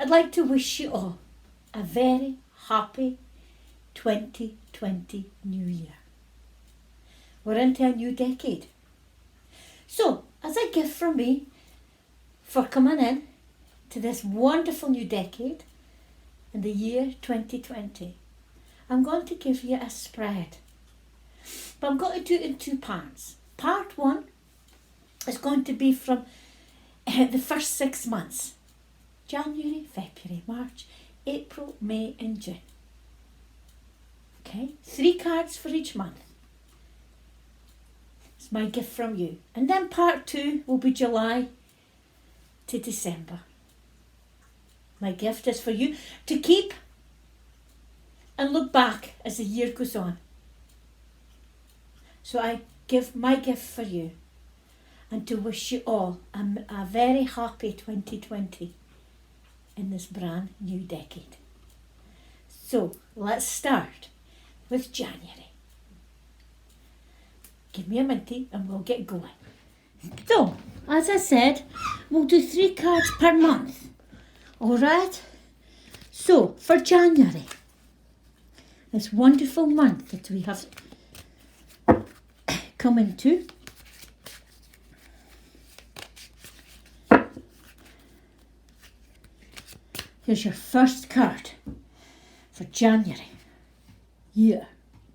I'd like to wish you all a very happy 2020 New Year. We're into a new decade. So, as a gift from me for coming in to this wonderful new decade in the year 2020, I'm going to give you a spread. But I'm going to do it in two parts. Part one is going to be from the first 6 months. January, February, March, April, May and June. Okay, 3 cards for each month. It's my gift from you. And then part 2 will be July to December. My gift is for you to keep and look back as the year goes on. So I give my gift for you and to wish you all a very happy 2020 in this brand new decade. So let's start with January. Give me a minute and we'll get going. So, as I said, we'll do 3 cards per month. Alright? So, for January, this wonderful month that we have come into, here's your first card for January, year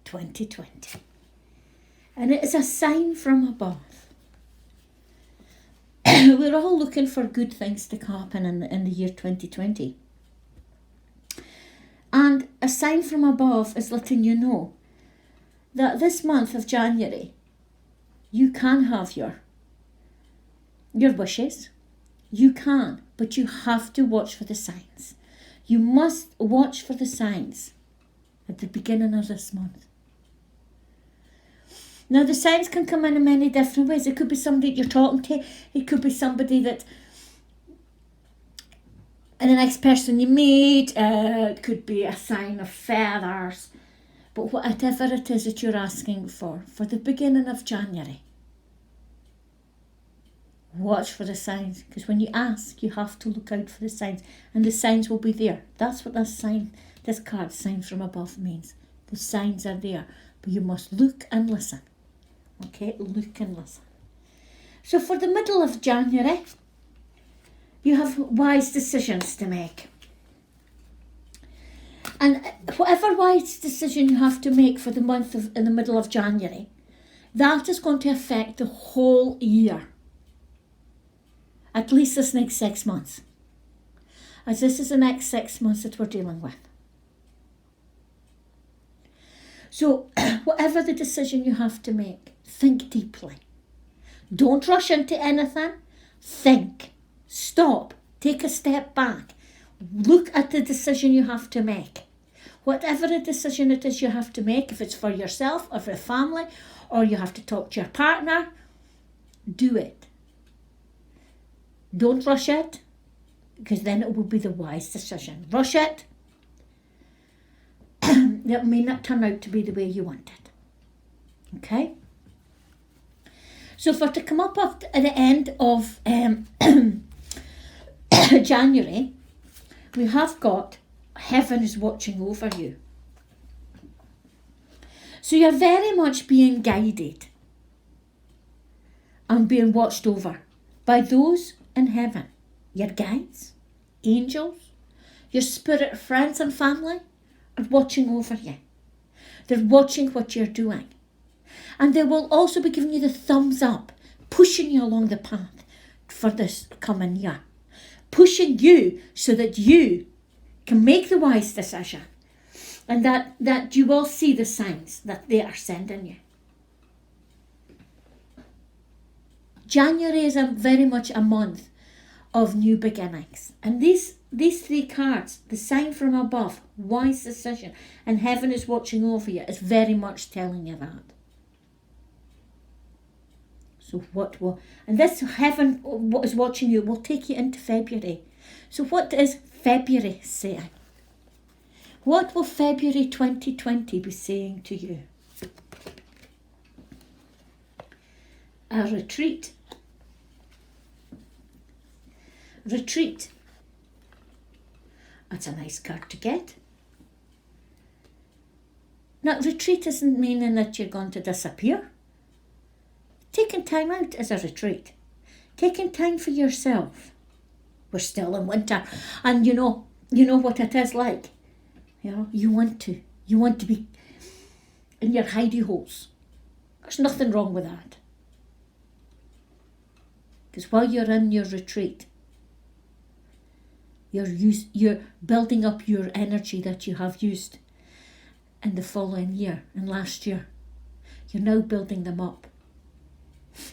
2020. And it is a sign from above. We're all looking for good things to happen in the year 2020. And a sign from above is letting you know that this month of January, you can have your wishes. You can, but you have to watch for the signs. You must watch for the signs at the beginning of this month. Now, the signs can come in many different ways. It could be somebody that you're talking to. It could be somebody that, and the next person you meet. It could be a sign of feathers. But whatever it is that you're asking for the beginning of January, watch for the signs. Because when you ask, you have to look out for the signs. And the signs will be there. That's what this card, sign from above, means. The signs are there. But you must look and listen. Okay, look and listen. So for the middle of January, you have wise decisions to make. And whatever wise decision you have to make for the month in the middle of January, that is going to affect the whole year. At least this next 6 months. As this is the next 6 months that we're dealing with. So, whatever the decision you have to make, think deeply. Don't rush into anything. Think. Stop. Take a step back. Look at the decision you have to make. Whatever the decision it is you have to make, if it's for yourself or for a family, or you have to talk to your partner, do it. Don't rush it, because then it will be the wise decision. Rush it, that may not turn out to be the way you want it. Okay? So for to come up at the end of January, we have got heaven is watching over you. So you're very much being guided and being watched over by those in heaven. Your guides, angels, your spirit friends and family are watching over you. They're watching what you're doing. And they will also be giving you the thumbs up, pushing you along the path for this coming year. Pushing you so that you can make the wise decision and that you will see the signs that they are sending you. January is very much a month of new beginnings. And these 3 cards, the sign from above, wise decision, and heaven is watching over you, is very much telling you that. So and this heaven, what is watching you, will take you into February. So what is February saying? What will February 2020 be saying to you? A retreat. That's a nice card to get. Now, retreat isn't meaning that you're going to disappear. Taking time out is a retreat. Taking time for yourself. We're still in winter, and you know what it is like. You want to be in your hidey holes. There's nothing wrong with that. Because while you're in your retreat, you're building up your energy that you have used in the following year and last year. You're now building them up.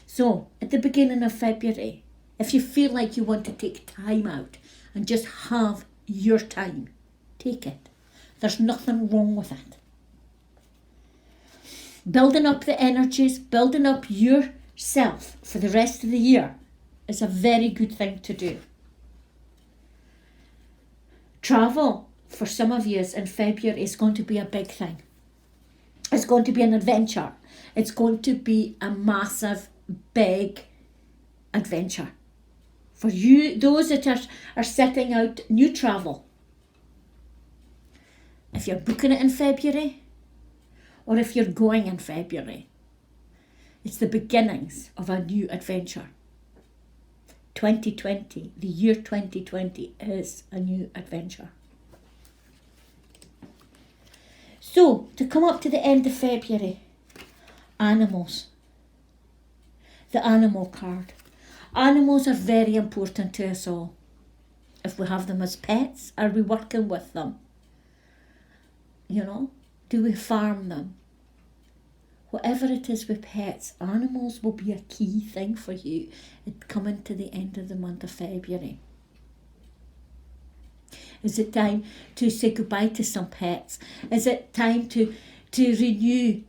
So, at the beginning of February, if you feel like you want to take time out and just have your time, take it. There's nothing wrong with it. Building up the energies, building up yourself for the rest of the year is a very good thing to do. Travel, for some of you, in February is going to be a big thing. It's going to be an adventure. It's going to be a massive, big adventure. For you, those that are setting out new travel. If you're booking it in February, or if you're going in February, it's the beginnings of a new adventure. 2020, the year 2020 is a new adventure. So, to come up to the end of February, animals. The animal card. Animals are very important to us all. If we have them as pets, are we working with them? Do we farm them? Whatever it is with pets, animals will be a key thing for you coming to the end of the month of February. Is it time to say goodbye to some pets? Is it time to renew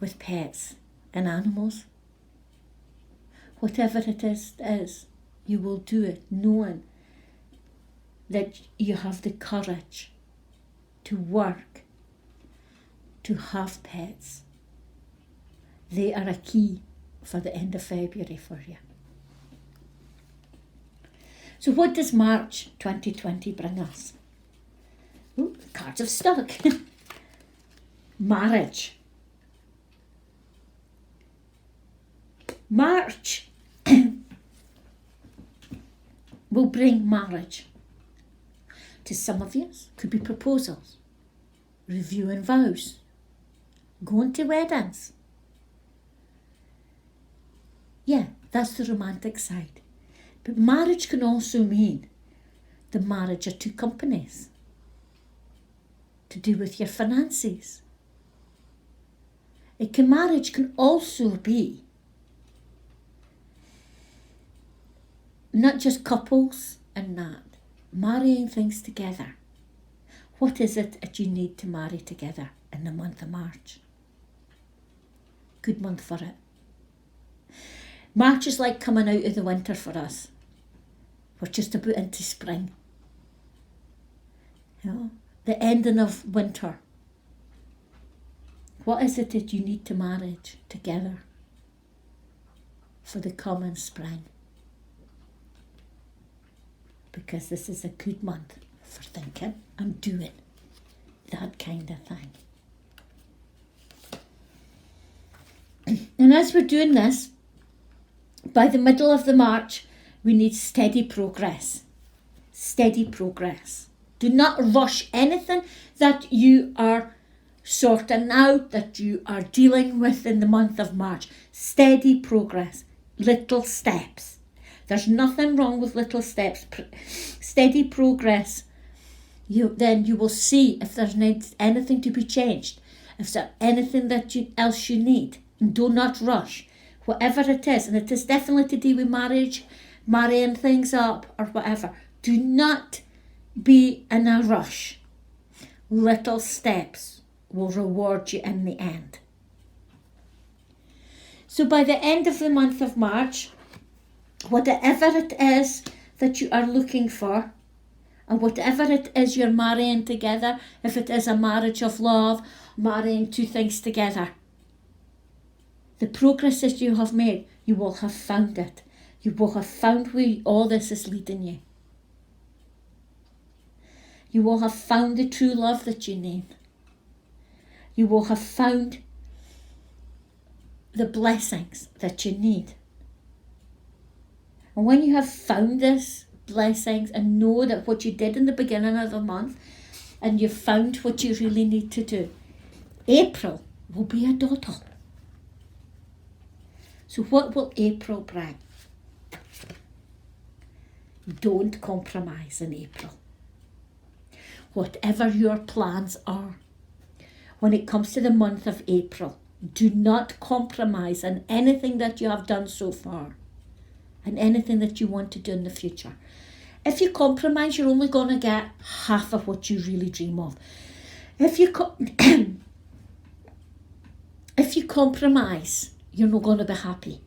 with pets and animals? Whatever it is, you will do it knowing that you have the courage to work, to have pets. They are a key for the end of February for you. So what does March 2020 bring us? Ooh, the cards have stuck. Marriage. March will bring marriage. To some of you, could be proposals, reviewing vows, going to weddings. Yeah, that's the romantic side. But marriage can also mean the marriage of two companies, to do with your finances. Marriage can also be not just couples and that, marrying things together. What is it that you need to marry together in the month of March? Good month for it. March is like coming out of the winter for us. We're just about into spring. The ending of winter. What is it that you need to marriage together for the coming spring? Because this is a good month for thinking and doing that kind of thing. And as we're doing this, by the middle of the March, we need steady progress. Steady progress. Do not rush anything that you are sorting out, that you are dealing with in the month of March. Steady progress. Little steps. There's nothing wrong with little steps. Steady progress. Then you will see if there's anything to be changed. If there's anything else you need. And do not rush. Whatever it is, and it is definitely to do with marriage, marrying things up or whatever. Do not be in a rush. Little steps will reward you in the end. So by the end of the month of March, whatever it is that you are looking for, and whatever it is you're marrying together, if it is a marriage of love, marrying two things together, the progress that you have made, you will have found it. You will have found where all this is leading you. You will have found the true love that you need. You will have found the blessings that you need. And when you have found this blessings and know that what you did in the beginning of the month and you've found what you really need to do, April will be a doddle. So what will April bring? Don't compromise in April. Whatever your plans are, when it comes to the month of April, do not compromise on anything that you have done so far and anything that you want to do in the future. If you compromise, you're only going to get half of what you really dream of. If you if you compromise, you're not going to be happy.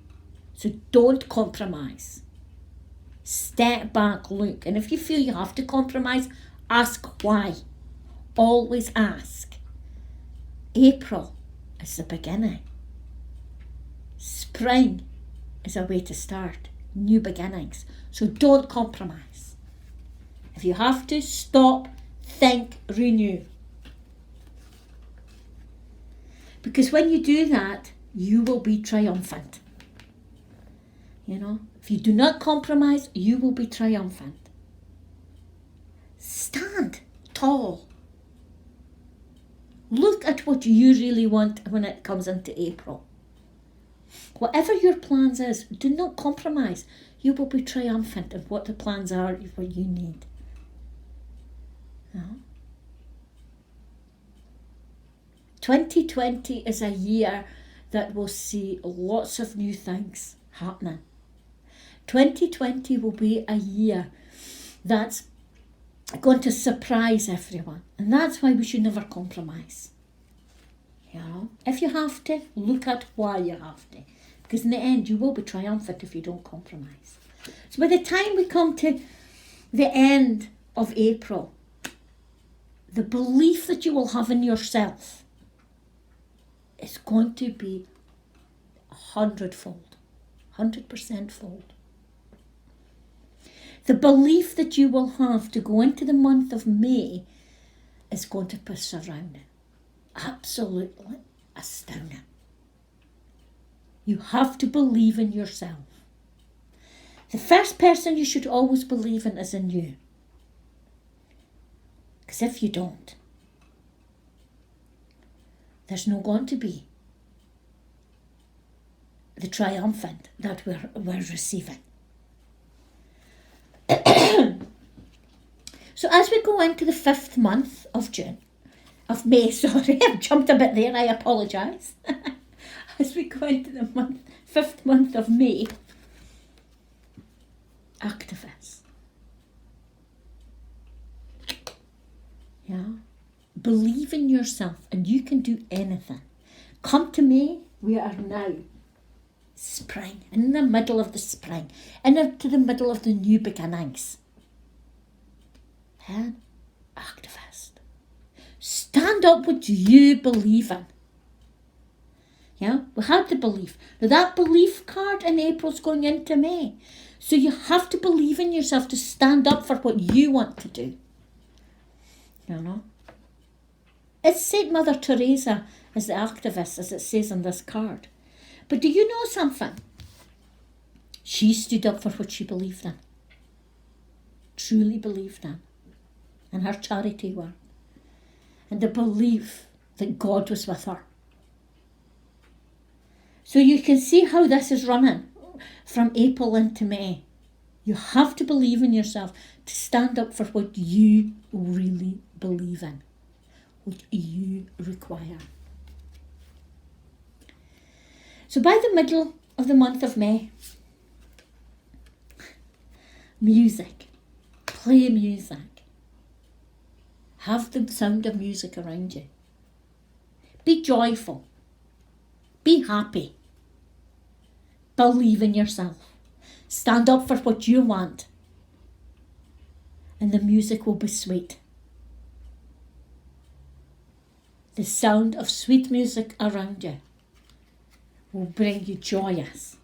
So don't compromise. Step back, look. And if you feel you have to compromise, ask why. Always ask. April is the beginning. Spring is a way to start. New beginnings. So don't compromise. If you have to, stop, think, renew. Because when you do that, you will be triumphant. You know, if you do not compromise, you will be triumphant. Stand tall. Look at what you really want when it comes into April. Whatever your plans is, do not compromise. You will be triumphant in what the plans are, what you need. No? 2020 is a year that will see lots of new things happening. 2020 will be a year that's going to surprise everyone. And that's why we should never compromise. You know, if you have to, look at why you have to. Because in the end, you will be triumphant if you don't compromise. So by the time we come to the end of April, the belief that you will have in yourself is going to be 100-fold, 100% fold. The belief that you will have to go into the month of May is going to be surrounding. Absolutely astounding. You have to believe in yourself. The first person you should always believe in is in you. Because if you don't, there's not going to be the triumphant that we're receiving. So as we go into the 5th month of May, I've jumped a bit there, I apologise. As we go into the 5th month of May, activists. Yeah. Believe in yourself and you can do anything. Come to May, we are now spring, in the middle of the spring, into the middle of the new beginnings. Then, activist. Stand up what you believe in. Yeah, we had the belief. Now that belief card in April's going into May. So you have to believe in yourself to stand up for what you want to do. You know? It's St. Mother Teresa as the activist, as it says on this card. But do you know something? She stood up for what she believed in. Truly believed in. And her charity work. And the belief that God was with her. So you can see how this is running from April into May. You have to believe in yourself to stand up for what you really believe in. What you require. So by the middle of the month of May, music. Play music. Have the sound of music around you. Be joyful. Be happy. Believe in yourself. Stand up for what you want. And the music will be sweet. The sound of sweet music around you will bring you joyous.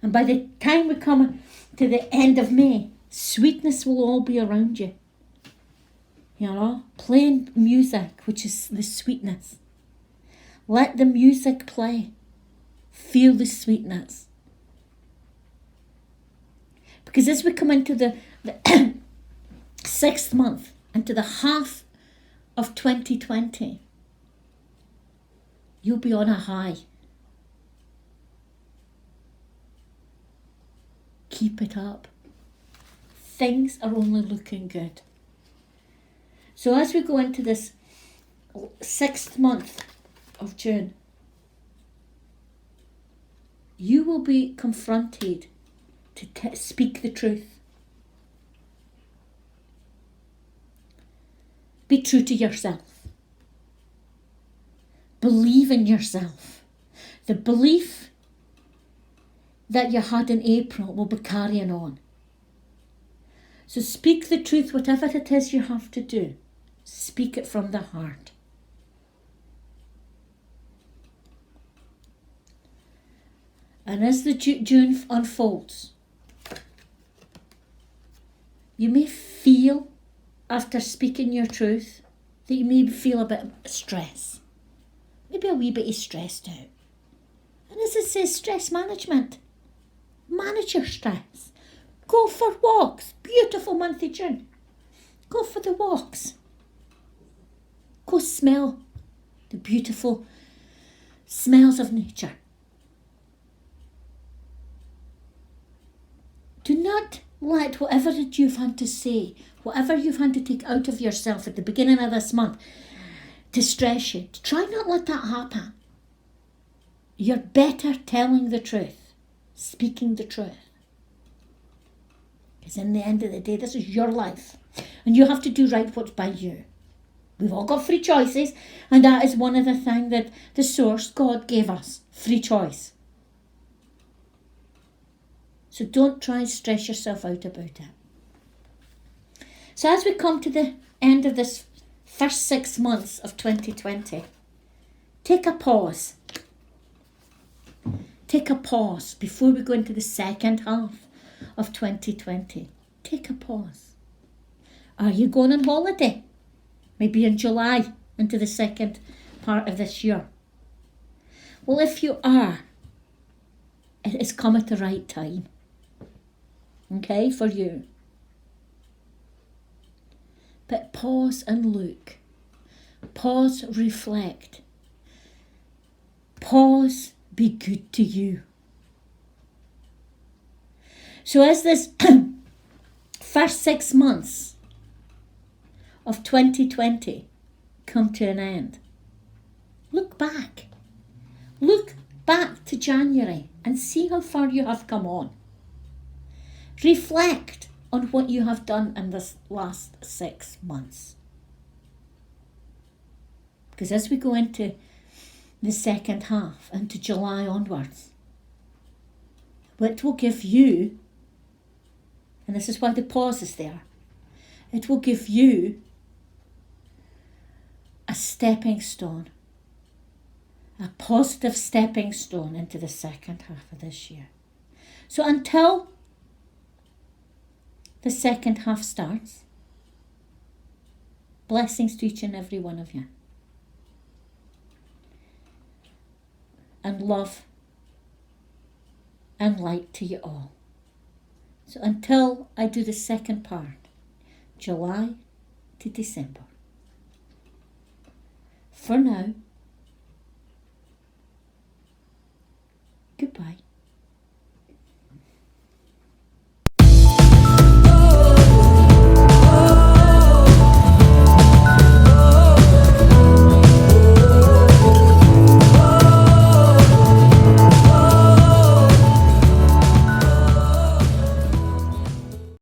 And by the time we come to the end of May, Sweetness will all be around you. Playing music, which is the sweetness. Let the music play. Feel the sweetness. Because as we come into the 6th month, into the half of 2020, you'll be on a high. Keep it up. Things are only looking good. So as we go into this 6th month of June, you will be confronted to speak the truth. Be true to yourself. Believe in yourself. The belief that you had in April will be carrying on. So speak the truth, whatever it is you have to do. Speak it from the heart. And as the June unfolds, you may feel, after speaking your truth, that you may feel a bit of stress. Maybe a wee bit stressed out. And as it says, stress management. Manage your stress. Go for walks. Beautiful month of June. Go for the walks. Go smell the beautiful smells of nature. Do not let whatever that you've had to say, whatever you've had to take out of yourself at the beginning of this month to stress you. Try not let that happen. You're better telling the truth, speaking the truth. Because in the end of the day, this is your life. And you have to do right what's by you. We've all got free choices. And that is one of the things that the source, God, gave us. Free choice. So don't try and stress yourself out about it. So as we come to the end of this first 6 months of 2020, take a pause. Take a pause before we go into the second half of 2020. Take a pause. Are you going on holiday? Maybe in July, into the second part of this year. Well, if you are, it has come at the right time. Okay, for you. But pause and look. Pause, reflect. Pause, be good to you. So as this first 6 months of 2020 come to an end, look back. Look back to January and see how far you have come on. Reflect on what you have done in this last 6 months. Because as we go into the second half, into July onwards, it will give you, and this is why the pause is there, it will give you a stepping stone, a positive stepping stone into the second half of this year. So until the second half starts, blessings to each and every one of you. And love and light to you all. So until I do the second part, July to December. For now,